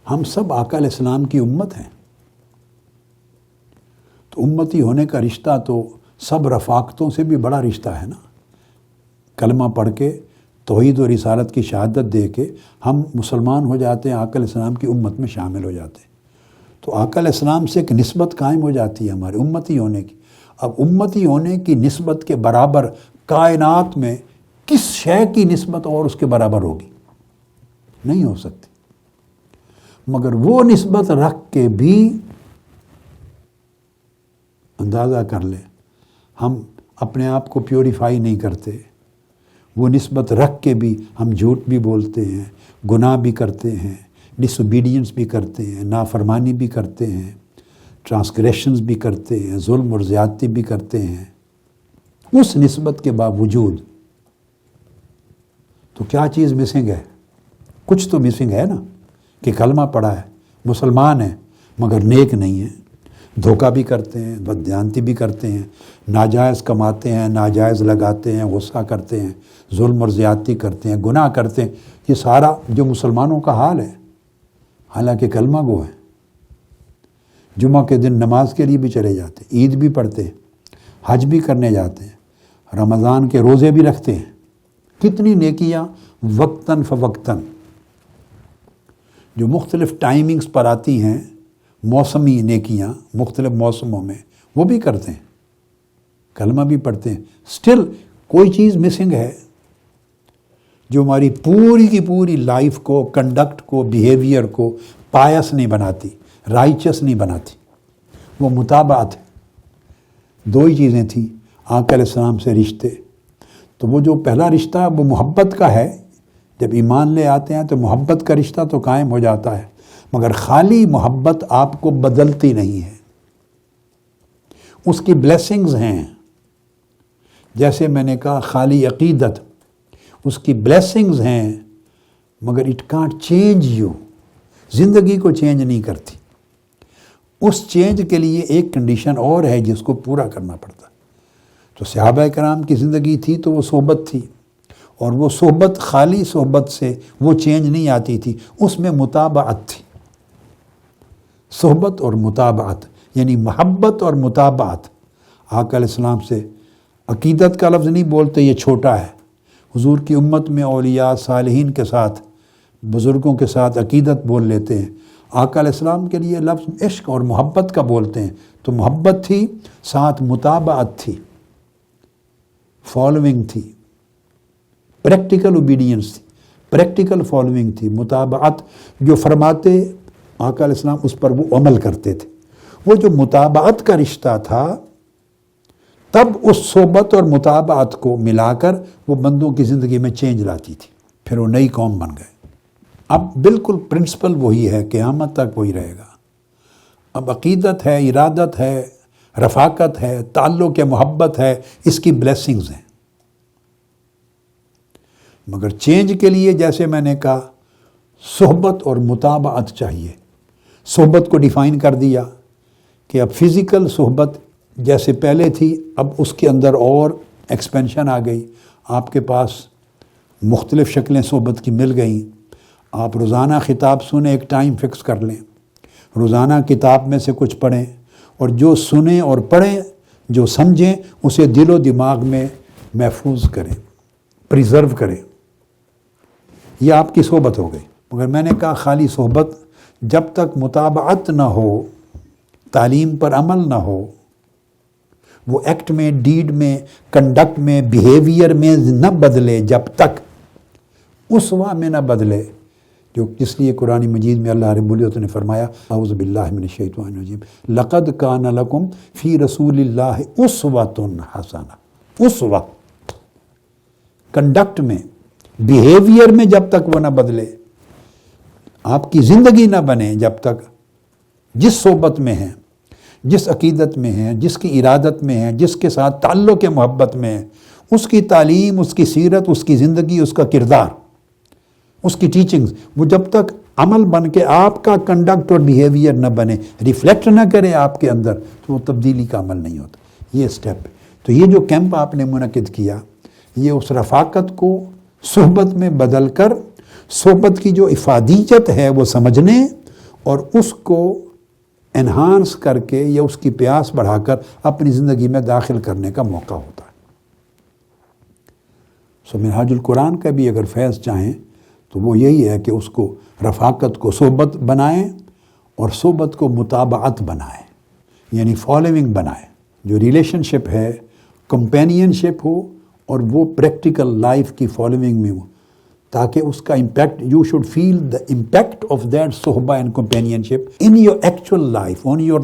ہم سب آقا علیہ السلام کی امت ہیں، تو امتی ہونے کا رشتہ تو سب رفاقتوں سے بھی بڑا رشتہ ہے نا۔ کلمہ پڑھ کے توحید و رسالت کی شہادت دے کے ہم مسلمان ہو جاتے ہیں، آقا علیہ السلام کی امت میں شامل ہو جاتے ہیں، تو آقا علیہ السلام سے ایک نسبت قائم ہو جاتی ہے ہمارے امتی ہونے کی۔ اب امتی ہونے کی نسبت کے برابر کائنات میں کس شے کی نسبت اور اس کے برابر ہوگی؟ نہیں ہو سکتی۔ مگر وہ نسبت رکھ کے بھی اندازہ کر لیں، ہم اپنے آپ کو پیوریفائی نہیں کرتے، وہ نسبت رکھ کے بھی ہم جھوٹ بھی بولتے ہیں، گناہ بھی کرتے ہیں، ڈس اوبیڈینس بھی کرتے ہیں، نافرمانی بھی کرتے ہیں، ٹرانسگریشنز بھی کرتے ہیں، ظلم اور زیادتی بھی کرتے ہیں۔ اس نسبت کے باوجود تو کیا چیز مسنگ ہے؟ کچھ تو مسنگ ہے نا، کہ کلمہ پڑھا ہے، مسلمان ہے، مگر نیک نہیں ہے، دھوکہ بھی کرتے ہیں، بددیانتی بھی کرتے ہیں، ناجائز کماتے ہیں، ناجائز لگاتے ہیں، غصہ کرتے ہیں، ظلم اور زیادتی کرتے ہیں، گناہ کرتے ہیں۔ یہ سارا جو مسلمانوں کا حال ہے، حالانکہ کلمہ گو ہے، جمعہ کے دن نماز کے لیے بھی چلے جاتے ہیں، عید بھی پڑھتے ہیں، حج بھی کرنے جاتے ہیں، رمضان کے روزے بھی رکھتے ہیں، کتنی نیکیاں وقتاً فوقتاً جو مختلف ٹائمنگز پر آتی ہیں، موسمی نیکیاں مختلف موسموں میں، وہ بھی کرتے ہیں، کلمہ بھی پڑھتے ہیں۔ سٹل کوئی چیز مسنگ ہے جو ہماری پوری کی پوری لائف کو، کنڈکٹ کو، بیہیویئر کو پایس نہیں بناتی، رائچس نہیں بناتی۔ وہ متابعت ہے۔ دو ہی چیزیں تھیں آقا علیہ السلام سے رشتے، تو وہ جو پہلا رشتہ وہ محبت کا ہے، جب ایمان لے آتے ہیں تو محبت کا رشتہ تو قائم ہو جاتا ہے، مگر خالی محبت آپ کو بدلتی نہیں ہے، اس کی بلیسنگز ہیں۔ جیسے میں نے کہا خالی عقیدت، اس کی بلیسنگز ہیں، مگر اٹ کانٹ چینج یو، زندگی کو چینج نہیں کرتی۔ اس چینج کے لیے ایک کنڈیشن اور ہے جس کو پورا کرنا پڑتا۔ تو صحابہ کرام کی زندگی تھی تو وہ صحبت تھی، اور وہ صحبت خالی صحبت سے وہ چینج نہیں آتی تھی، اس میں متابعت تھی۔ صحبت اور متابعت یعنی محبت اور متابعت۔ آقا علیہ السلام سے عقیدت کا لفظ نہیں بولتے، یہ چھوٹا ہے۔ حضور کی امت میں اولیاء صالحین کے ساتھ، بزرگوں کے ساتھ عقیدت بول لیتے ہیں، آقا علیہ السلام کے لیے لفظ عشق اور محبت کا بولتے ہیں، تو محبت تھی، ساتھ متابعت تھی، فالوئنگ تھی، پریکٹیکل اوبیڈینس تھی، پریکٹیکل فالوئنگ تھی، متابعت جو فرماتے آقا علیہ السلام اس پر وہ عمل کرتے تھے۔ وہ جو متابعت کا رشتہ تھا، تب اس صحبت اور متابعت کو ملا کر وہ بندوں کی زندگی میں چینج لاتی تھی، پھر وہ نئی قوم بن گئے۔ اب بالکل پرنسپل وہی ہے، قیامت تک وہی رہے گا۔ اب عقیدت ہے، ارادت ہے، رفاقت ہے، تعلق ہے، محبت ہے، اس کی بلیسنگز ہیں، مگر چینج کے لیے جیسے میں نے کہا صحبت اور متابعت چاہیے۔ صحبت کو ڈیفائن کر دیا کہ اب فزیکل صحبت جیسے پہلے تھی، اب اس کے اندر اور ایکسپینشن آ گئی، آپ کے پاس مختلف شکلیں صحبت کی مل گئیں۔ آپ روزانہ خطاب سنیں، ایک ٹائم فکس کر لیں، روزانہ کتاب میں سے کچھ پڑھیں، اور جو سنیں اور پڑھیں، جو سمجھیں، اسے دل و دماغ میں محفوظ کریں، پریزرو کریں۔ یہ آپ کی صحبت ہو گئی۔ مگر میں نے کہا خالی صحبت جب تک متابعت نہ ہو، تعلیم پر عمل نہ ہو، وہ ایکٹ میں، ڈیڈ میں، کنڈکٹ میں، بیہیویئر میں نہ بدلے، جب تک اسوہ میں نہ بدلے، جو جس لیے قرآن مجید میں اللہ رب العزت نے فرمایا اعوذ باللہ من الشیطان الرجیم لقد کان لکم فی رسول اللہ اسوۃ حسنہ۔ اسوہ کنڈکٹ میں، بیہیویئر میں جب تک وہ نہ بدلے، آپ کی زندگی نہ بنے، جب تک جس صحبت میں ہیں، جس عقیدت میں ہیں، جس کی ارادت میں ہیں، جس کے ساتھ تعلق محبت میں ہے، اس کی تعلیم، اس کی سیرت، اس کی زندگی، اس کا کردار، اس کی ٹیچنگز، وہ جب تک عمل بن کے آپ کا کنڈکٹ اور بیہیویئر نہ بنے، ریفلیکٹ نہ کرے آپ کے اندر، تو وہ تبدیلی کا عمل نہیں ہوتا۔ یہ سٹیپ۔ تو یہ جو کیمپ آپ نے منعقد کیا، یہ اس رفاقت کو صحبت میں بدل کر صحبت کی جو افادیت ہے وہ سمجھنے اور اس کو انہانس کر کے یا اس کی پیاس بڑھا کر اپنی زندگی میں داخل کرنے کا موقع ہوتا ہے. سو منہاج القرآن کا بھی اگر فیض چاہیں تو وہ یہی ہے کہ اس کو رفاقت کو صحبت بنائیں اور صحبت کو متابعت بنائیں، یعنی فالوئنگ بنائیں. جو ریلیشن شپ ہے کمپینین شپ ہو اور وہ پریکٹیکل لائف کی فالوئنگ میں ہو، تاکہ اس کا impact you should feel the impact of that صحبہ and companionship in your actual life, on your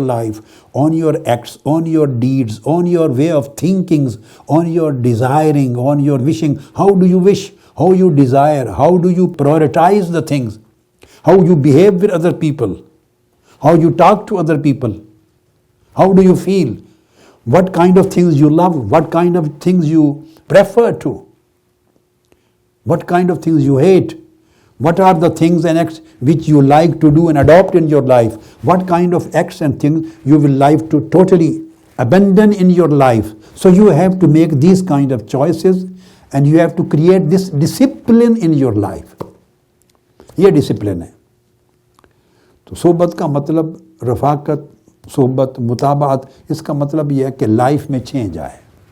acts, on your deeds, on your way of thinkings, on your desiring, on your wishing. How do you wish, how you desire, how do you prioritise the things, how you behave with other people, how you talk to other people, how do you feel, what kind of things you love, what kind of things you prefer to, what kind of things you hate, what are the things and acts which you like to do and adopt in your life, what kind of acts and things you will like to totally abandon in your life. So you have to make these kind of choices and you have to create this discipline in your life. یہ discipline ہے. تو صحبت کا مطلب رفاقت، صحبت، متابعت، اس کا مطلب یہ ہے کہ لائف میں چینج آئے.